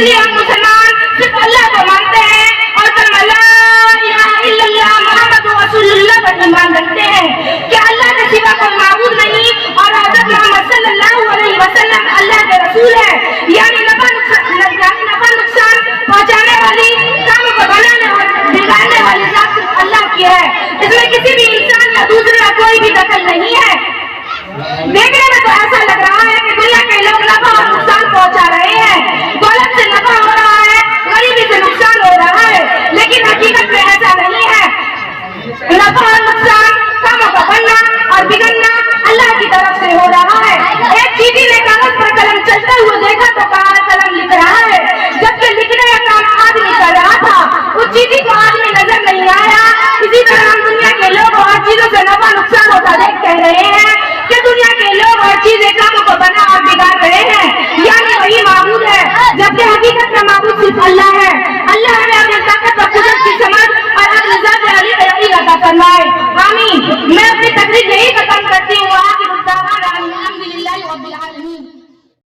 لیے ہم مسلمان صرف اللہ کو مانتے ہیں اور کلمہ لا الہ الا اللہ محمد رسول اللہ پر ایمان رکھتے ہیں کہ اللہ کے سوا کوئی معبود نہیں اور حضرت محمد صلی اللہ علیہ وسلم اللہ کے رسول ہے. یعنی نفع نقصان پہنچانے والی، کاموں کو بنانے اور بگاڑنے والی ذات صرف اللہ کی ہے. اس میں کسی بھی انسان یا دوسرے کا کوئی بھی دخل نہیں ہے. دیکھنے میں تو ایسا لگ رہا ہے کہ دنیا کے لوگ نفع اور نقصان پہنچا رہے ہیں، دولت سے نفع ہو رہا ہے، غریبی سے نقصان ہو رہا ہے، لیکن حقیقت میں ایسا نہیں ہے. نفع اور نقصان، کاموں کا بننا اور بگڑنا اللہ کی طرف سے ہو رہا ہے. ایک چیٹی نے کاغذ پر قلم چلتے ہوئے دیکھا تو کہا قلم لکھ رہا ہے، جبکہ لکھنے کا کام آدمی کر رہا تھا. اس چیٹی کو آدمی نظر نہیں آیا. اسی طرح ہم دنیا کے لوگ اور چیزوں سے نفع نقصان ہوتا دیکھ کہہ رہے ہیں کہ دنیا کے لوگ اور چیزیں کاموں کو بنا اور بگاڑ رہے ہیں، یعنی وہی معبود ہے، جبکہ حقیقت کا معبود صرف اللہ